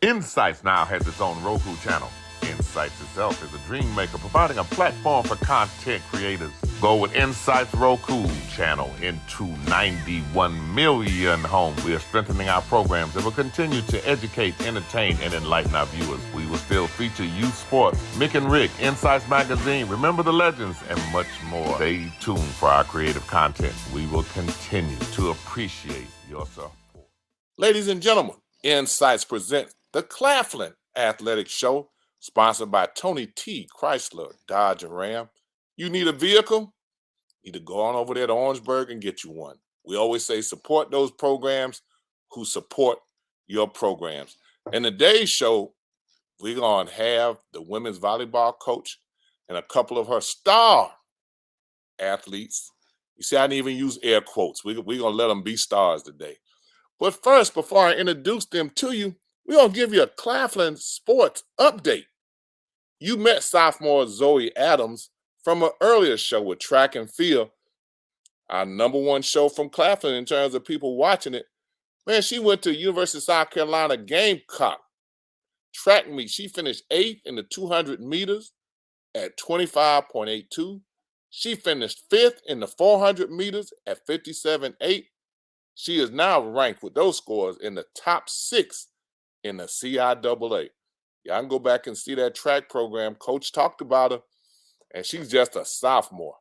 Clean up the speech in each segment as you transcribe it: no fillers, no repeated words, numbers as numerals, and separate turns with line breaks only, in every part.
INSiiGHTS now has its own Roku channel. INSiiGHTS itself is a dream maker, providing a platform for content creators. Go with INSiiGHTS Roku channel into 91 million homes. We are strengthening our programs and will continue to educate, entertain, and enlighten our viewers. We will still feature youth sports, Mick and Rick, INSiiGHTS Magazine, Remember the Legends, and much more. Stay tuned for our creative content. We will continue to appreciate your support. Ladies and gentlemen, INSiiGHTS presents the Claflin Athletic Show, sponsored by Tony T. Chrysler, Dodge, and Ram. You need a vehicle? Either go on over there to Orangeburg and get you one. We always say support those programs who support your programs. In today's show, we're going to have the women's volleyball coach and a couple of her star athletes. You see, I didn't even use air quotes. We're going to let them be stars today. But first, before I introduce them to you, we're going to give you a Claflin sports update. You met sophomore Zoe Adams from an earlier show with track and field, our #1 show from Claflin in terms of people watching it. Man, she went to University of South Carolina Gamecock track meet. She finished 8th in the 200 meters at 25.82. She finished 5th in the 400 meters at 57.8. She is now ranked with those scores in the top 6 in the CIAA. Y'all can go back and see that track program. Coach talked about her, and she's just a sophomore.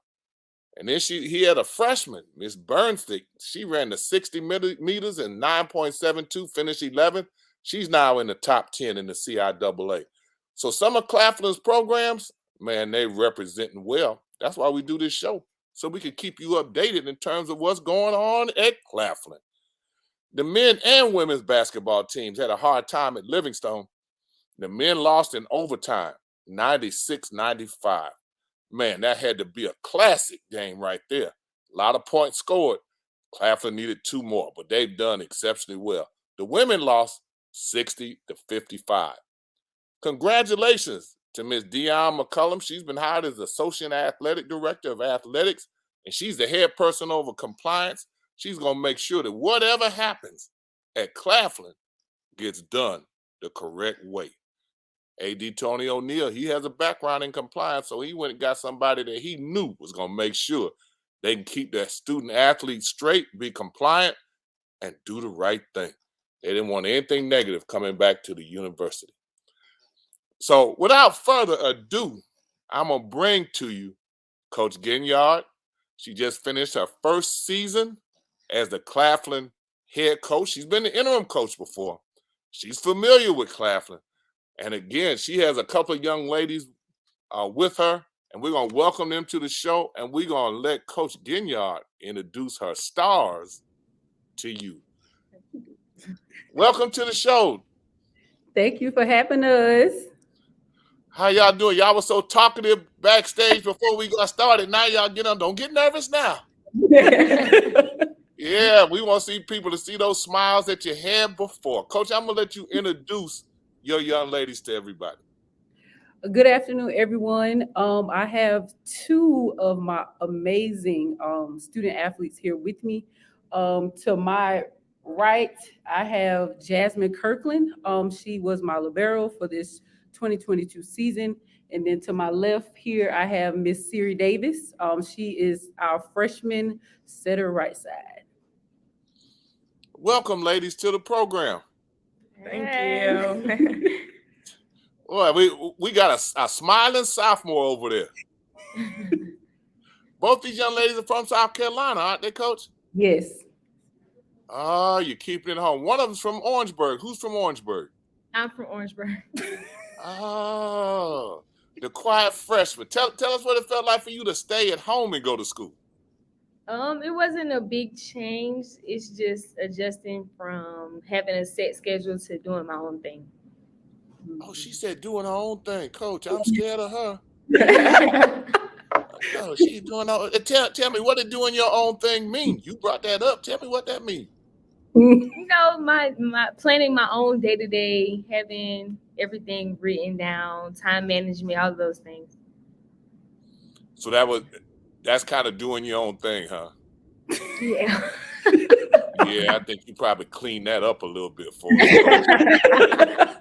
And then he had a freshman, Miss Burnstick. She ran the 60 meters in 9.72, finished 11th. She's now in the top 10 in the CIAA. So some of Claflin's programs, man, they representing well. That's why we do this show, so we can keep you updated in terms of what's going on at Claflin. The men and women's basketball teams had a hard time at Livingstone. The men lost in overtime, 96-95. Man, that had to be a classic game right there. A lot of points scored. Claflin needed 2 more, but they've done exceptionally well. The women lost 60-55. Congratulations to Miss Dion McCullum. She's been hired as Associate Athletic Director of Athletics, and she's the head person over compliance. She's going to make sure that whatever happens at Claflin gets done the correct way. AD Tony O'Neill, he has a background in compliance, so he went and got somebody that he knew was going to make sure they can keep their student athletes straight, be compliant, and do the right thing. They didn't want anything negative coming back to the university. So without further ado, I'm going to bring to you Coach Ginyard. She just finished her first season as the Claflin head coach. She's been the interim coach before. She's familiar with Claflin. And again, she has a couple of young ladies with her, and we're going to welcome them to the show, and we're going to let Coach Ginyard introduce her stars to you. Welcome to the show.
Thank you for having us.
How y'all doing? Y'all were so talkative backstage before we got started. Now y'all get on. Don't get nervous now. Yeah, we want to see people to see those smiles that you had before. Coach, I'm going to let you introduce your young ladies to everybody.
Good afternoon, everyone. I have 2 of my amazing student athletes here with me. To my right, I have Jasmine Kirkland. She was my libero for this 2022 season. And then to my left here, I have Miss Siri Davis. She is our freshman setter right side.
Welcome, ladies, to the program.
Thank you.
Boy, we got a smiling sophomore over there. Both these young ladies are from South Carolina, aren't they, Coach?
Yes.
Oh, you're keeping it home. One of them's from Orangeburg. Who's from Orangeburg?
I'm from Orangeburg.
Oh, the quiet freshman. Tell us what it felt like for you to stay at home and go to school.
It wasn't a big change. It's just adjusting from having a set schedule to doing my own thing.
Oh, she said doing her own thing. Coach, I'm scared of her. Oh, she's doing all. Tell me, what did doing your own thing mean? You brought that up. Tell me what that means.
My planning my own day-to-day, having everything written down, time management, all of those things.
So that's kind of doing your own thing, huh?
Yeah.
Yeah, I think you probably cleaned that up a little bit for us.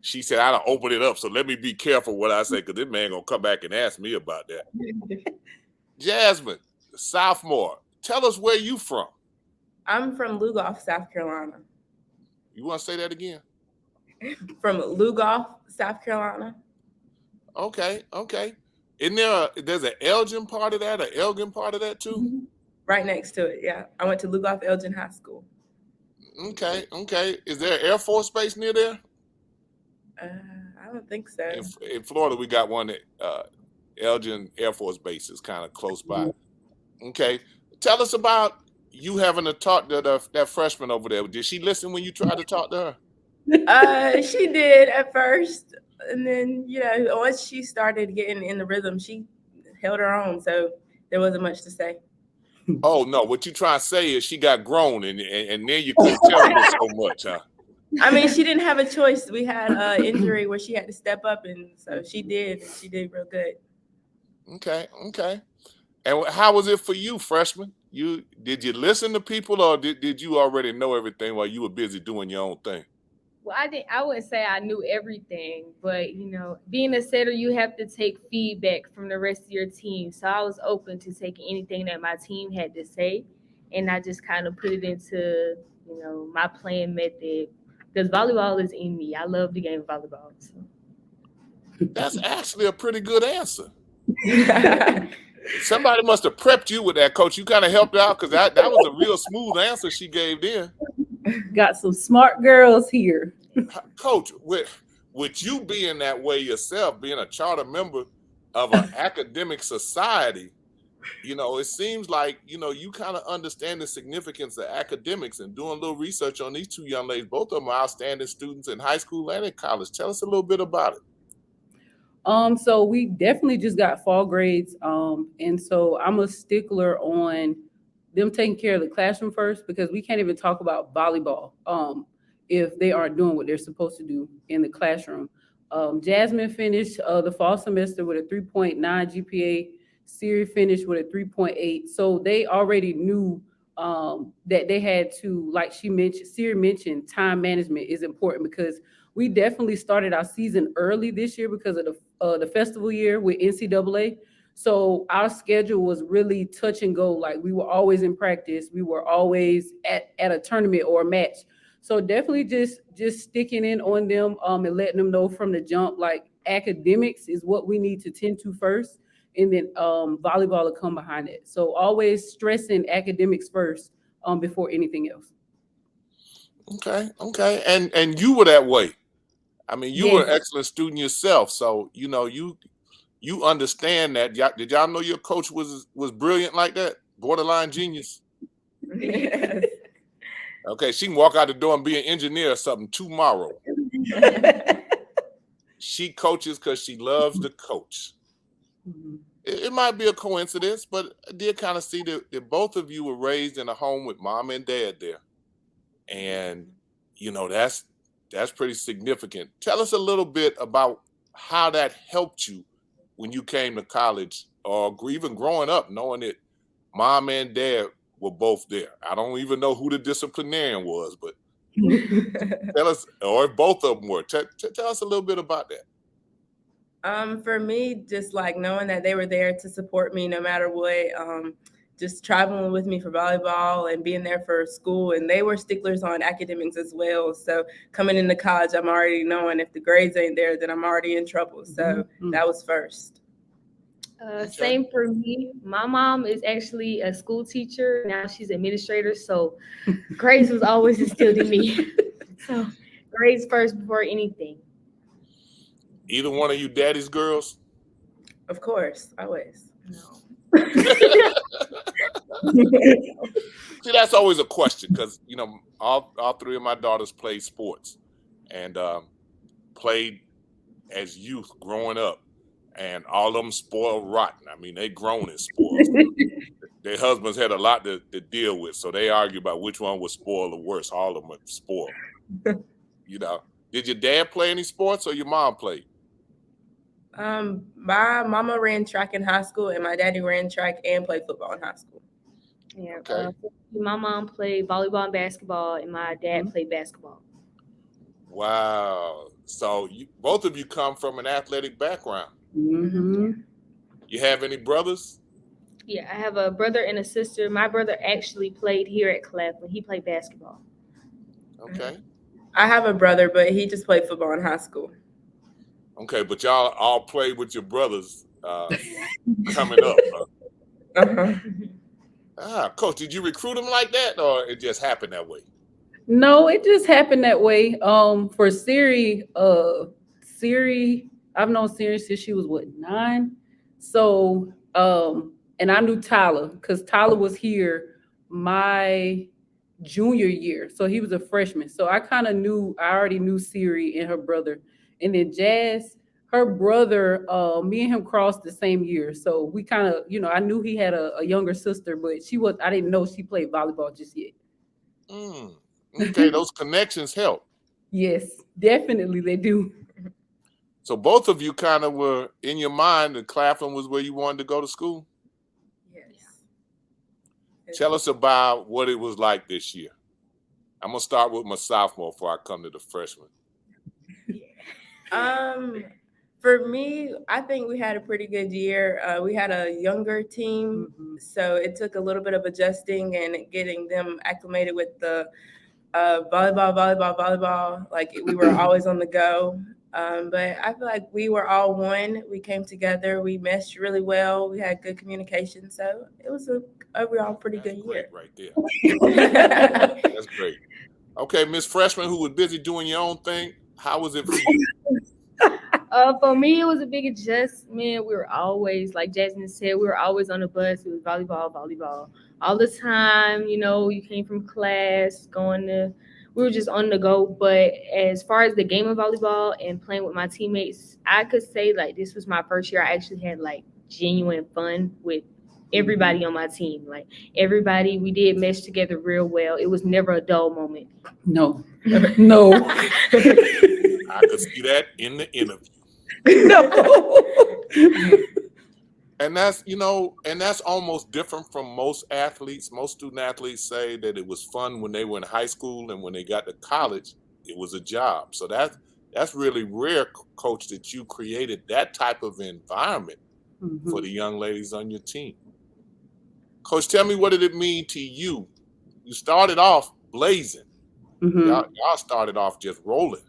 She said, I don't open it up, so let me be careful what I say, because this man gonna come back and ask me about that. Jasmine, sophomore, tell us where you from.
I'm from Lugoff, South Carolina.
You want to say that again?
From Lugoff, South Carolina.
Okay. Isn't there's an Elgin part of that, an Elgin part of that too?
Right next to it, yeah. I went to Lugoff Elgin High School.
Okay. Is there an Air Force base near there?
I don't think so.
In Florida, we got one at Elgin Air Force Base is kind of close by. Okay. Tell us about you having to talk to that freshman over there. Did she listen when you tried to talk to her?
She did at first. And then, once she started getting in the rhythm, she held her own. So there wasn't much to say.
Oh, no. What you trying to say is she got grown and then you couldn't tell her so much, huh?
I mean, she didn't have a choice. We had an injury where she had to step up, and so she did. And she did real good.
Okay. And how was it for you, freshman? Did you listen to people, or did you already know everything while you were busy doing your own thing?
Well, I wouldn't say I knew everything, but being a setter, you have to take feedback from the rest of your team. So I was open to taking anything that my team had to say, and I just kind of put it into my playing method, because volleyball is in me. I love the game of volleyball. So.
That's actually a pretty good answer. Somebody must have prepped you with that, Coach. You kind of helped out, because that was a real smooth answer she gave then.
Got some smart girls here.
Coach, with you being that way yourself, being a charter member of an academic society, it seems like, you kind of understand the significance of academics, and doing a little research on these two young ladies. Both of them are outstanding students in high school and in college. Tell us a little bit about it.
So we definitely just got fall grades. And so I'm a stickler on them taking care of the classroom first, because we can't even talk about volleyball if they aren't doing what they're supposed to do in the classroom. Jasmine finished the fall semester with a 3.9 GPA. Siri finished with a 3.8. So they already knew that they had to, like Siri mentioned, time management is important, because we definitely started our season early this year because of the festival year with NCAA. So our schedule was really touch and go. Like, we were always in practice. We were always at a tournament or a match. So definitely just sticking in on them and letting them know from the jump, like, academics is what we need to tend to first, and then volleyball will come behind it. So always stressing academics first before anything else.
Okay. And you were that way. I mean, you were an
Yes.
excellent student yourself. So, you understand that. Did y'all know your coach was brilliant like that? Borderline genius?
Yes.
Okay, she can walk out the door and be an engineer or something tomorrow. She coaches because she loves to coach.
Mhm.
It might be a coincidence, but I did kind of see that both of you were raised in a home with mom and dad there. And, that's pretty significant. Tell us a little bit about how that helped you when you came to college, or even growing up, knowing that mom and dad were both there. I don't even know who the disciplinarian was, but tell us, or if both of them were. Tell us a little bit about that.
For me, just like knowing that they were there to support me no matter what, just traveling with me for volleyball and being there for school. And they were sticklers on academics as well. So coming into college, I'm already knowing if the grades ain't there, then I'm already in trouble. So that was first.
Same for me. My mom is actually a school teacher. Now she's administrator. So grades was always instilled in me. So grades first before anything.
Either one of you daddy's girls?
Of course, always.
No.
See, that's always a question, because, all three of my daughters played sports and played as youth growing up. And all of them spoiled rotten. I mean, they grown in sports. Their husbands had a lot to deal with, so they argue about which one was spoiled or worse. All of them were spoiled. Did your dad play any sports, or your mom played?
My mama ran track in high school, and my daddy ran track and played football in high school.
Yeah.
Okay.
My mom played volleyball and basketball, and my dad played basketball.
Wow. So both of you come from an athletic background.
Mm-hmm.
You have any brothers?
Yeah, I have a brother and a sister. My brother actually played here at Claflin. He played basketball.
Okay.
I have a brother, but he just played football in high school.
Okay, but y'all all played with your brothers coming up.
Uh-huh.
Coach, did you recruit him like that, or it just happened that way?
No, it just happened that way. For Siri, I've known Siri since she was 9. So, and I knew Tyler because Tyler was here my junior year. So he was a freshman. So I already knew Siri and her brother. And then Jazz, her brother, me and him crossed the same year. So we kind of, I knew he had a younger sister, but I didn't know she played volleyball just yet.
Okay, those connections help.
Yes, definitely they do.
So both of you kind of were in your mind that Claflin was where you wanted to go to school?
Yes.
Tell us about what it was like this year. I'm going to start with my sophomore before I come to the freshman.
For me, I think we had a pretty good year. We had a younger team, so it took a little bit of adjusting and getting them acclimated with the volleyball. Like we were always on the go. But I feel like we were all one. We came together. We meshed really well. We had good communication. So it was overall pretty good year.
Right there. That's great. Okay, Miss Freshman, who was busy doing your own thing, how was it for you?
For me, it was a big adjustment. We were always, like Jasmine said, we were always on the bus. It was volleyball. All the time, you came from class, we were just on the go. But as far as the game of volleyball and playing with my teammates, I could say, like, this was my first year. I actually had, like, genuine fun with everybody on my team. Like, everybody, we did mesh together real well. It was never a dull moment.
No.
I could see that in the interview.
No.
And that's almost different from most athletes. Most student athletes say that it was fun when they were in high school, and when they got to college, it was a job. So that's really rare, Coach, that you created that type of environment for the young ladies on your team. Coach, tell me, what did it mean to you? You started off blazing. Y'all started off just rolling.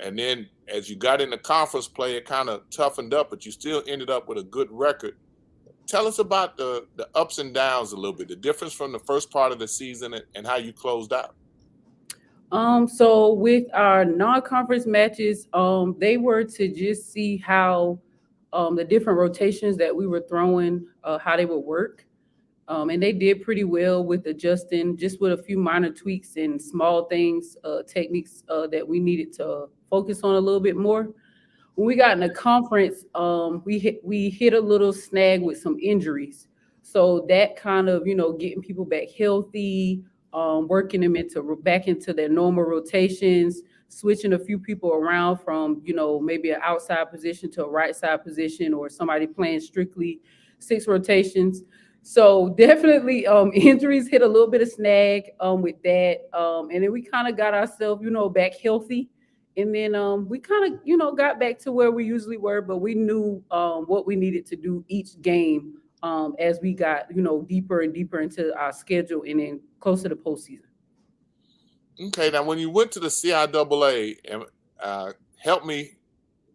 And then as you got into conference play, it kind of toughened up, but you still ended up with a good record. Tell us about the ups and downs a little bit, the difference from the first part of the season and how you closed out.
So with our non-conference matches, they were to just see how the different rotations that we were throwing, how they would work. And they did pretty well with adjusting, just with a few minor tweaks and small things, techniques that we needed to focus on a little bit more. When we got in the conference, we hit a little snag with some injuries. So that kind of, getting people back healthy, working them back into their normal rotations, switching a few people around from, maybe an outside position to a right side position, or somebody playing strictly 6 rotations. So definitely injuries hit a little bit of snag with that. And then we kind of got ourselves, back healthy. And then we kind of, got back to where we usually were, but we knew what we needed to do each game as we got, deeper and deeper into our schedule and then closer to postseason.
Okay, now when you went to the CIAA, and help me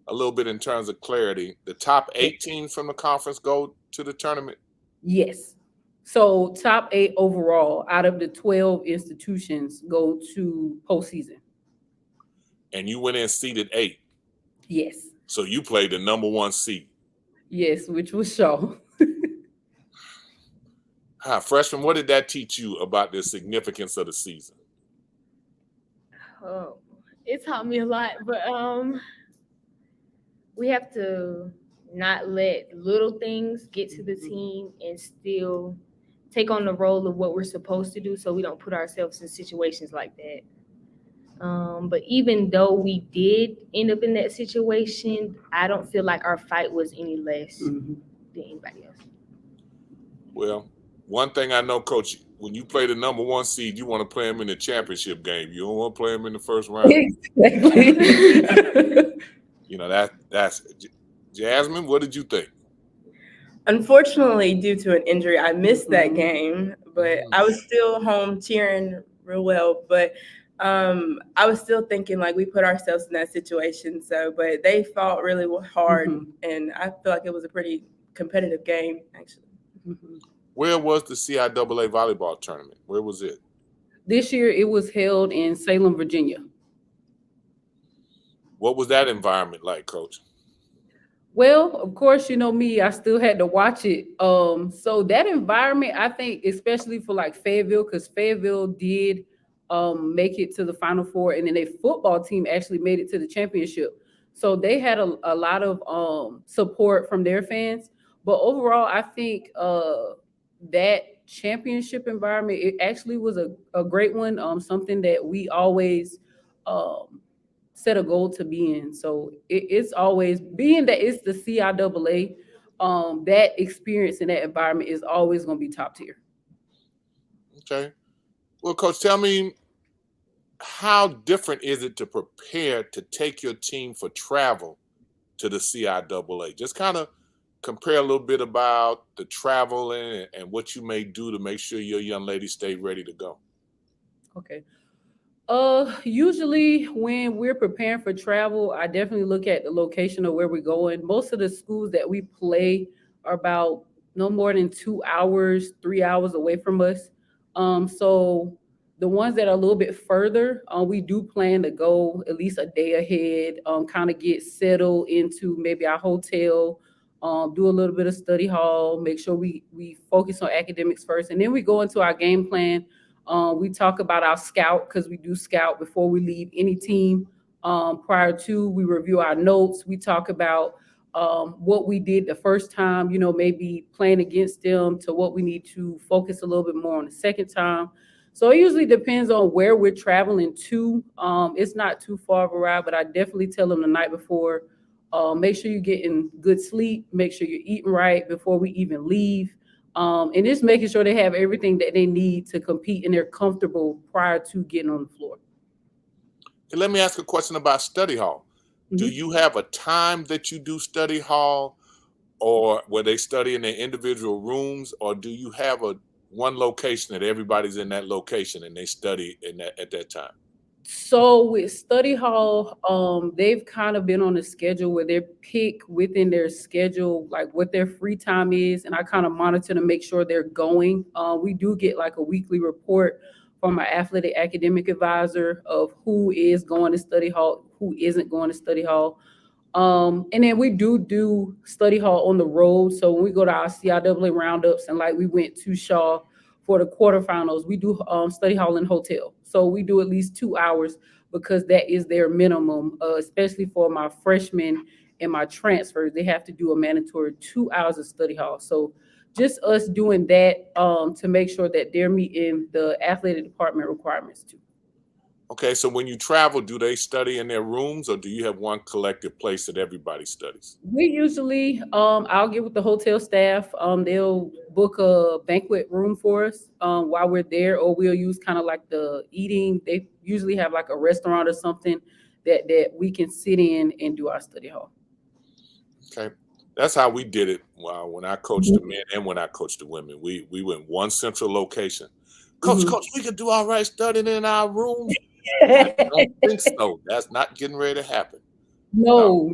a little bit in terms of clarity, the top 8 teams from the conference go to the tournament?
Yes. So top 8 overall out of the 12 institutions go to postseason.
And you went in seeded 8.
Yes.
So you played the number 1 seed.
Yes, which was Shaw.
Freshman, what did that teach you about the significance of the season?
Oh, it taught me a lot, but we have to not let little things get to the team and still take on the role of what we're supposed to do, so we don't put ourselves in situations like that. But even though we did end up in that situation, I don't feel like our fight was any less than anybody else.
Well, one thing I know, Coach, when you play the number 1 seed, you want to play them in the championship game. You don't want to play them in the first round.
Exactly.
You know, that's Jasmine, what did you think?
Unfortunately, due to an injury, I missed that game, but I was still home cheering real well. But I was still thinking like we put ourselves in that situation. So, but they fought really hard, and I feel like it was a pretty competitive game, actually.
Where was the CIAA volleyball tournament? Where was it?
This year, it was held in Salem, Virginia.
What was that environment like, Coach?
Well, of course, you know me, I still had to watch it. So that environment, I think, especially for like Fayetteville, because Fayetteville did make it to the Final Four, and then their football team actually made it to the championship. So they had a lot of support from their fans. But overall, I think that championship environment, it actually was a great one, something that we always set a goal to be in. So it's always, being that it's the CIAA, that experience in that environment is always going to be top tier.
Okay. Well, Coach, tell me, how different is it to prepare to take your team for travel to the CIAA? Just kind of compare a little bit about the travel and what you may do to make sure your young ladies stay ready to go.
Okay. Usually when we're preparing for travel, I definitely look at the location of where we're going. Most of the schools that we play are about no more than 2 hours, 3 hours away from us. So the ones that are a little bit further, we do plan to go at least a day ahead, kind of get settled into maybe our hotel, do a little bit of study hall, make sure we focus on academics first, and then we go into our game plan. We talk about our scout, because we do scout before we leave any team. Prior to, we review our notes. We talk about what we did the first time, maybe playing against them, to what we need to focus a little bit more on the second time. So it usually depends on where we're traveling to. It's not too far of a ride, but I definitely tell them the night before, make sure you're getting good sleep, make sure you're eating right before we even leave. And just making sure they have everything that they need to compete and they're comfortable prior to getting on the floor.
And let me ask a question about study hall. Do you have a time that you do study hall, or where they study in their individual rooms, or do you have one location that everybody's in that location and they study at that time?
So with study hall, they've kind of been on a schedule where they pick within their schedule, like what their free time is. And I kind of monitor to make sure they're going. We do get like a weekly report from our athletic academic advisor of who is going to study hall, who isn't going to study hall. And then we do study hall on the road. So when we go to our CIAA roundups, and like we went to Shaw for the quarterfinals, we do study hall in hotel. So we do at least 2 hours, because that is their minimum, especially for my freshmen and my transfers. They have to do a mandatory 2 hours of study hall. So just us doing that to make sure that they're meeting the athletic department requirements too.
Okay, so when you travel, do they study in their rooms, or do you have one collective place that everybody studies?
We usually, I'll get with the hotel staff. They'll book a banquet room for us while we're there, or we'll use kind of like the eating. They usually have like a restaurant or something that we can sit in and do our study hall.
Okay, that's how we did it when I coached the men and when I coached the women. We went one central location. Coach, we could do all right studying in our rooms. I don't think so. That's not getting ready to happen.
No.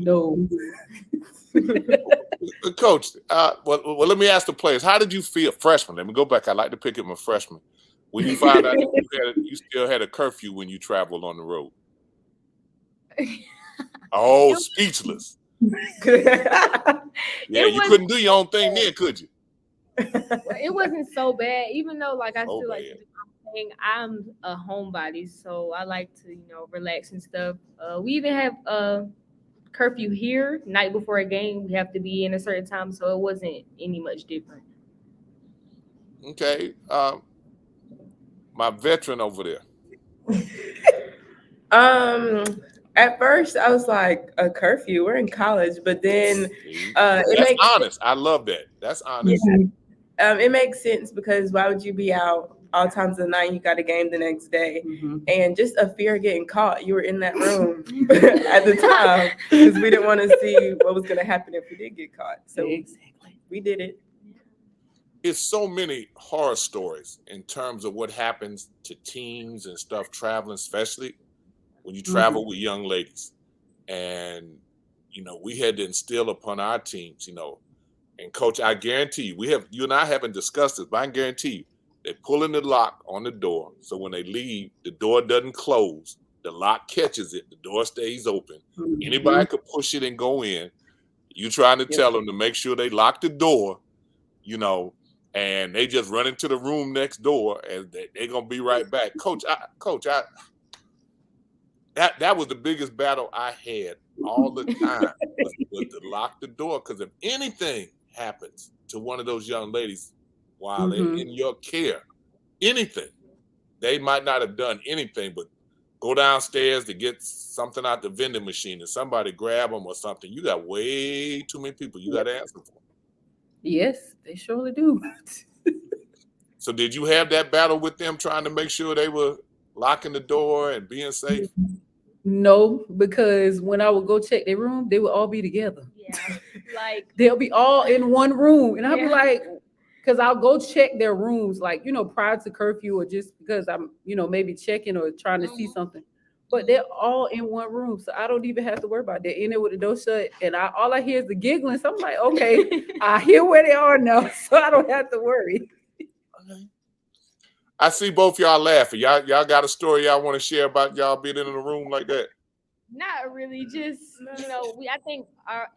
Coach, well, let me ask the players. How did you feel, freshmen? Let me go back. I like to pick at my freshmen. When you found out you still had a curfew when you traveled on the road. Oh, speechless. Yeah, you couldn't do your own thing then, could you?
It wasn't so bad, even though like I still like to do my thing. I'm a homebody, so I like to, relax and stuff. We even have a curfew here. Night before a game, we have to be in a certain time, so it wasn't any much different.
Okay. My veteran over there.
At first, I was like, a curfew. We're in college, but then
that's honest. I love that. That's honest.
It makes sense because why would you be out all times of the night? You got a game the next day, and just a fear of getting caught. You were in that room at the time because we didn't want to see what was going to happen if we did get caught. So
Exactly.
we did it.
It's so many horror stories in terms of what happens to teams and stuff traveling, especially when you travel with young ladies. And, we had to instill upon our teams, and coach, I guarantee you and I haven't discussed this, but I can guarantee you, they pull in the lock on the door. So when they leave, the door doesn't close. The lock catches it. The door stays open. Anybody could push it and go in. You trying to tell them to make sure they lock the door, and they just run into the room next door and they're going to be right back. Coach, that was the biggest battle I had all the time was to lock the door. Because if anything happens to one of those young ladies while they're in your care, anything, they might not have done anything but go downstairs to get something out the vending machine and somebody grab them or something. You got way too many people you got to answer for.
Yes, they surely do.
So did you have that battle with them trying to make sure they were locking the door and being safe?
No, because when I would go check their room, they would all be together.
Yeah, like
They'll be all in one room. And I'll be like, because I'll go check their rooms, like, prior to curfew or just because I'm, maybe checking or trying to see something. But they're all in one room. So I don't even have to worry about that. In there with the door shut. And all I hear is the giggling. So I'm like, okay, I hear where they are now. So I don't have to worry.
Okay. I see both y'all laughing. Y'all got a story y'all want to share about y'all being in a room like that?
not really. Just I think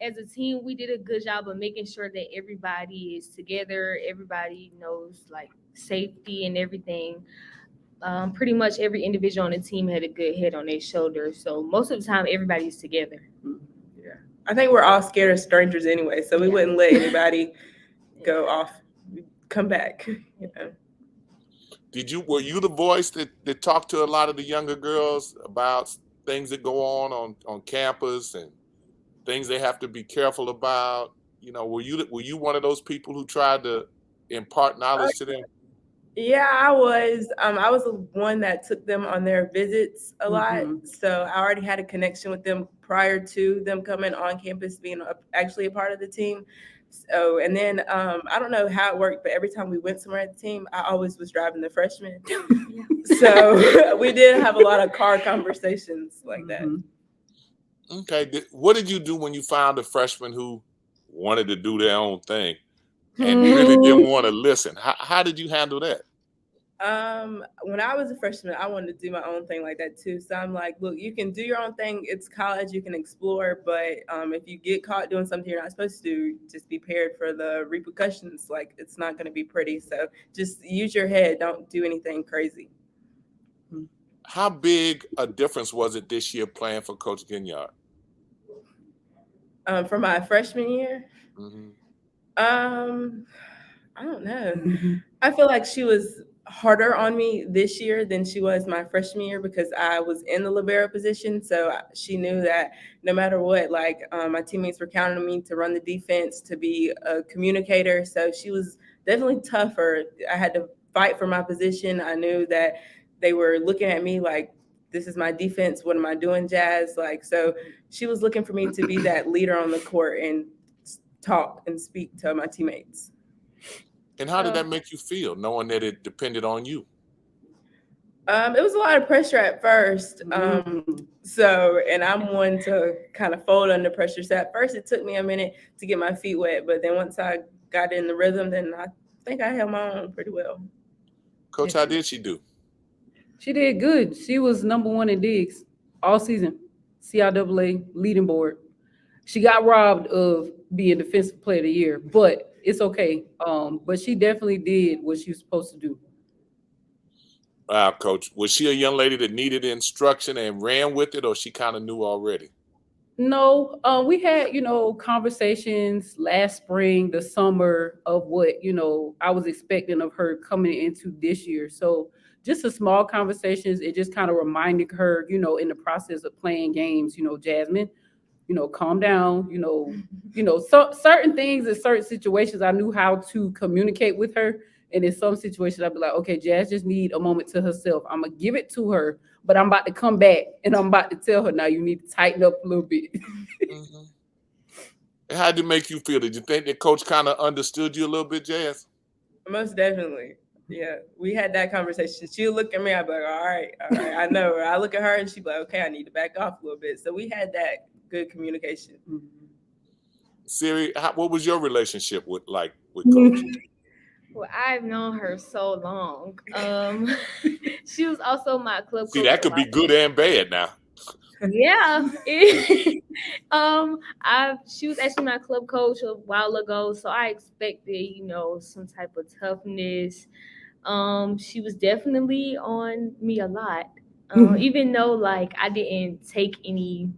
as a team we did a good job of making sure that everybody is together. Everybody knows like safety and everything. Pretty much every individual on the team had a good head on their shoulder. So most of the time everybody's together.
Yeah, I think we're all scared of strangers anyway, so we wouldn't let anybody go off, come back.
Were you the voice that talked to a lot of the younger girls about things that go on campus and things they have to be careful about? Were you one of those people who tried to impart knowledge to them?
Yeah, I was. I was the one that took them on their visits a lot. So I already had a connection with them prior to them coming on campus, being actually a part of the team. So, and then I don't know how it worked, but every time we went somewhere at the team, I always was driving the freshmen. So we did have a lot of car conversations like that.
Okay. What did you do when you found a freshman who wanted to do their own thing and really didn't want to listen? How did you handle that?
When I was a freshman, I wanted to do my own thing like that too. So I'm like, look, you can do your own thing. It's college, you can explore, but if you get caught doing something you're not supposed to do, just be prepared for the repercussions. Like, it's not going to be pretty. So just use your head. Don't do anything crazy.
How big a difference was it this year playing for Coach Ginyard?
For my freshman year, I don't know. I feel like she was harder on me this year than she was my freshman year because I was in the libero position. So she knew that no matter what, like my teammates were counting on me to run the defense, to be a communicator. So she was definitely tougher. I had to fight for my position. I knew that they were looking at me like, this is my defense. What am I doing, Jazz? Like, so she was looking for me to be that leader on the court and talk and speak to my teammates.
And how did that make you feel, knowing that it depended on you?
It was a lot of pressure at first. And I'm one to kind of fold under pressure. So at first it took me a minute to get my feet wet, but then once I got in the rhythm, then I think I held my own pretty well.
Coach, how did she do?
She did good. She was number one in digs all season, CIAA leading board. She got robbed of being Defensive Player of the Year, but it's okay. But she definitely did what she was supposed to do.
Wow, Coach. Was she a young lady that needed instruction and ran with it, or she kind of knew already?
No, we had, conversations last spring, the summer of what, I was expecting of her coming into this year. So just a small conversations. It just kind of reminded her, in the process of playing games, Jasmine, calm down, so certain things in certain situations, I knew how to communicate with her. And in some situations, I'd be like, okay, Jazz just need a moment to herself. I'm going to give it to her, but I'm about to come back and I'm about to tell her, now you need to tighten up a little bit.
Mm-hmm. How did it make you feel? Did you think that coach kind of understood you a little bit, Jazz?
Most definitely. Yeah, we had that conversation. She'll look at me, I'd be like, all right, I know. Or I look at her and she'd be like, okay, I need to back off a little bit. So we had that good communication.
Siri, what was your relationship with coach?
Well, I've known her so long. She was also my club coach.
See, that could be good and bad now.
Yeah. She was actually my club coach a while ago, so I expected, some type of toughness. She was definitely on me a lot. Even though I didn't take any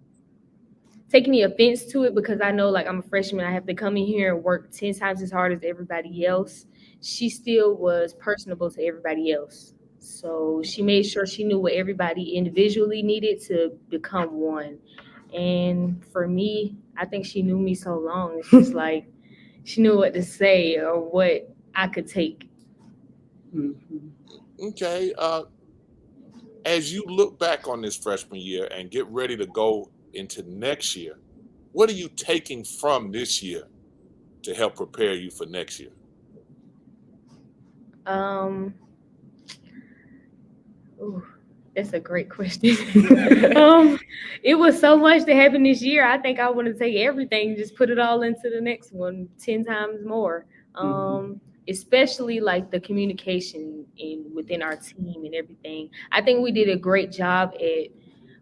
offense to it, because I know I'm a freshman, I have to come in here and work 10 times as hard as everybody else. She still was personable to everybody else. So she made sure she knew what everybody individually needed to become one. And for me, I think she knew me so long. It's just she knew what to say or what I could take.
Okay. As you look back on this freshman year and get ready to go into next year, what are you taking from this year to help prepare you for next year?
That's a great question. It was so much that happened this year. I think I want to take everything, just put it all into the next one 10 times more. Especially the communication within our team and everything. I think we did a great job at,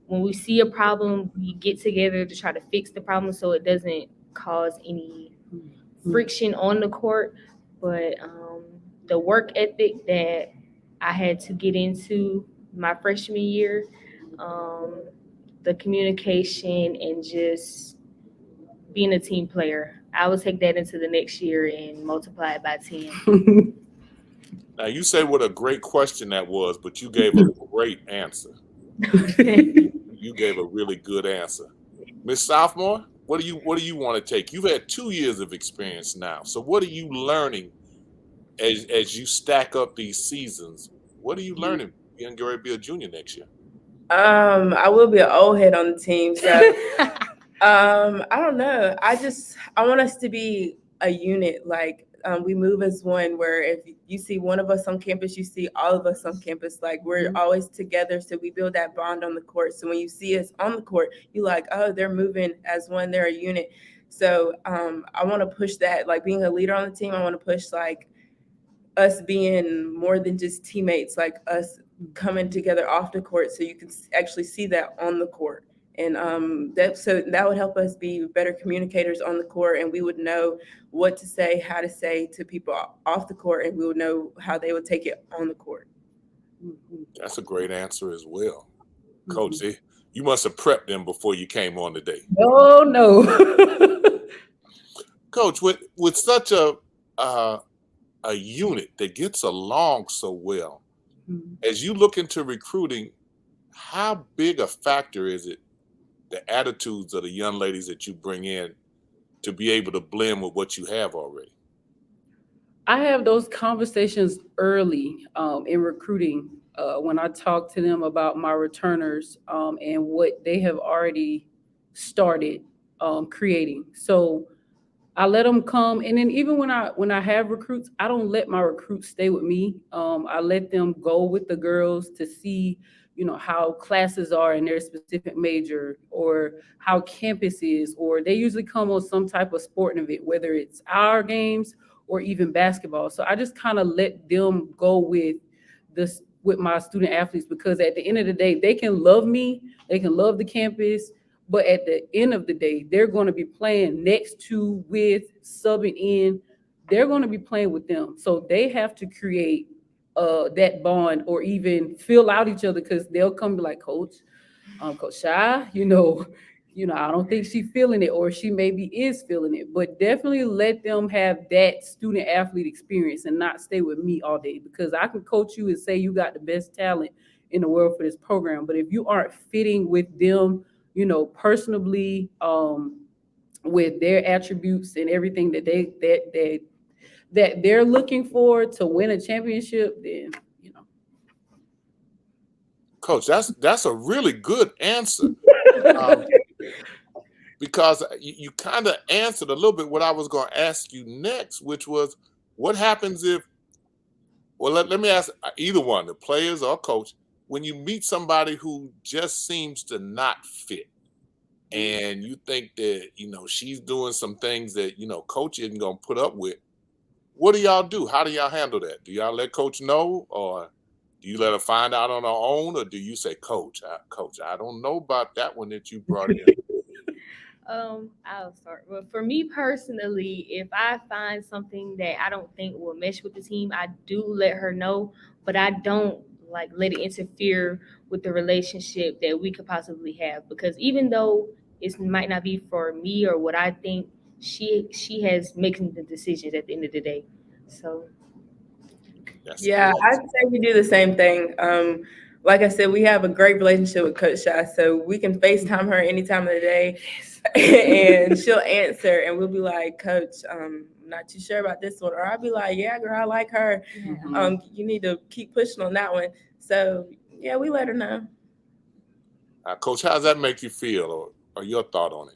when we see a problem, we get together to try to fix the problem so it doesn't cause any friction on the court. But the work ethic that I had to get into my freshman year, the communication and just being a team player, I will take that into the next year and multiply it by 10.
Now, you say what a great question that was, but you gave a great answer. You gave a really good answer. Miss Sophomore, what do you want to take? You've had 2 years of experience now. So what are you learning as you stack up these seasons? What are you learning? You're going to be a junior next year.
I will be an old head on the team. So I don't know. I want us to be a unit. We move as one, where if you see one of us on campus, you see all of us on campus. We're always together. So we build that bond on the court. So when you see us on the court, you're like, oh, they're moving as one, they're a unit. So I want to push that, being a leader on the team. I want to push us being more than just teammates, us coming together off the court, so you can actually see that on the court. And that would help us be better communicators on the court, and we would know what to say, how to say to people off the court, and we would know how they would take it on the court.
That's a great answer as well. Coach, you must have prepped them before you came on today.
Oh, no.
Coach, with such a unit that gets along so well, as you look into recruiting, how big a factor is it, the attitudes of the young ladies that you bring in, to be able to blend with what you have already?
I have those conversations early in recruiting when I talk to them about my returners and what they have already started creating. So I let them come, and then even when I have recruits, I don't let my recruits stay with me. I let them go with the girls to see, how classes are in their specific major, or how campus is, or they usually come on some type of sporting event, whether it's our games or even basketball. So I just kind of let them go with my student athletes, because at the end of the day, they can love me, they can love the campus, but at the end of the day, they're going to be playing next to, with, subbing in. They're going to be playing with them. So they have to create that bond, or even fill out each other, because they'll come be like, Coach Shy, I don't think she's feeling it, or she maybe is feeling it. But definitely let them have that student athlete experience and not stay with me all day, because I can coach you and say you got the best talent in the world for this program, but if you aren't fitting with them personally, with their attributes and everything that they're looking for to win a championship, then
Coach, that's a really good answer. Because you kind of answered a little bit what I was going to ask you next, which was what happens if, well, let me ask either one, the players or coach, when you meet somebody who just seems to not fit and you think that, she's doing some things that, coach isn't going to put up with, what do y'all do? How do y'all handle that? Do y'all let coach know, or do you let her find out on her own, or do you say, coach, I don't know about that one that you brought in?
I'll start. Well, for me personally, if I find something that I don't think will mesh with the team, I do let her know, but I don't let it interfere with the relationship that we could possibly have. Because even though it might not be for me or what I think, she has making the decisions at the end of the day. So
yeah, I'd say we do the same thing. Like I said, we have a great relationship with Coach Shy, so we can FaceTime her any time of the day, and she'll answer, and we'll be like, Coach, I'm not too sure about this one. Or I'll be like, yeah, girl, I like her.
Mm-hmm.
You need to keep pushing on that one. So, yeah, we let her know.
Coach, how does that make you feel, or your thought on it?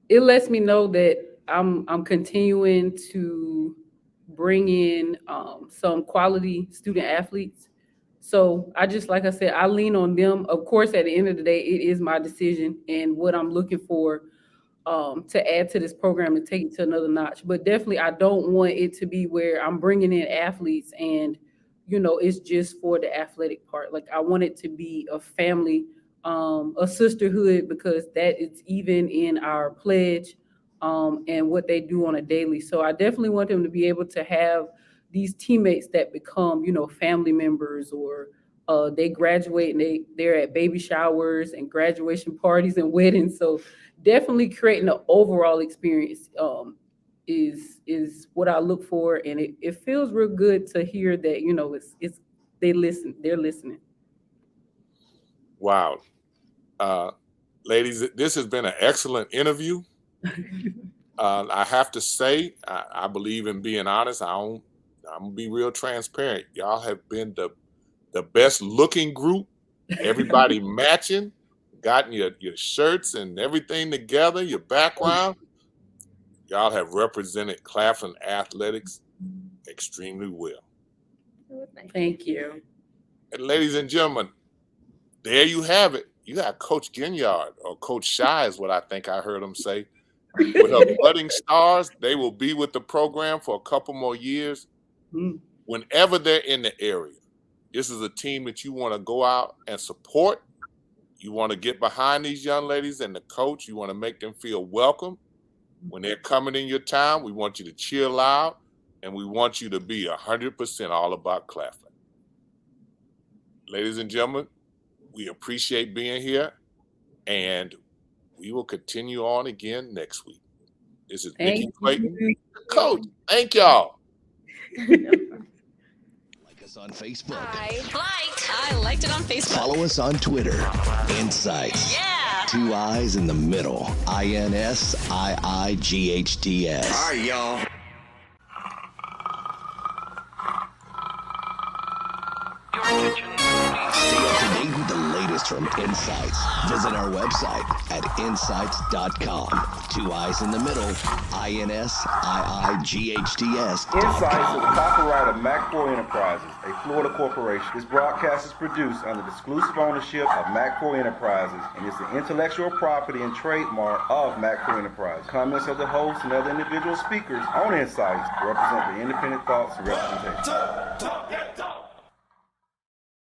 It lets me know that I'm continuing to bring in some quality student athletes. So like I said, I lean on them. Of course, at the end of the day, it is my decision and what I'm looking for to add to this program and take it to another notch. But definitely, I don't want it to be where I'm bringing in athletes and, it's just for the athletic part. Like, I want it to be a family, a sisterhood, because that is even in our pledge and what they do on a daily. So I definitely want them to be able to have these teammates that become, family members, or they graduate and they're at baby showers and graduation parties and weddings. So definitely creating an overall experience is what I look for, and it feels real good to hear that they're listening.
Wow. Ladies, this has been an excellent interview. I have to say, I believe in being honest. I'm gonna be real transparent. Y'all have been the best looking group. Everybody matching, gotten your shirts and everything together, your background. Y'all have represented Claflin Athletics extremely well.
Thank you.
And ladies and gentlemen, there you have it. You got Coach Ginyard, or Coach Shy is what I think I heard him say. With her budding stars, they will be with the program for a couple more years. Whenever they're in the area, this is a team that you want to go out and support. You want to get behind these young ladies and the coach. You want to make them feel welcome. When they're coming in your town, we want you to cheer loud, and we want you to be 100% all about Claflin. Ladies and gentlemen, we appreciate being here, and we will continue on again next week. This is Mickey Clayton. Coach, thank y'all.
Like us on Facebook.
I liked it on Facebook.
Follow us on Twitter. INSiiGHTS.
Yeah.
2 I's in the middle. INSiiGHTS.
All right, y'all.
Stay up to date with the latest from INSiiGHTS. Visit our website at insights.com. 2 I's in the middle. INSiiGHTS.
INSiiGHTS is the copyright of Mac4 Enterprises, a Florida corporation. This broadcast is produced under the exclusive ownership of Mac4 Enterprises and is the intellectual property and trademark of Mac4 Enterprises. Comments of the host and other individual speakers on INSiiGHTS represent the independent thoughts and representation.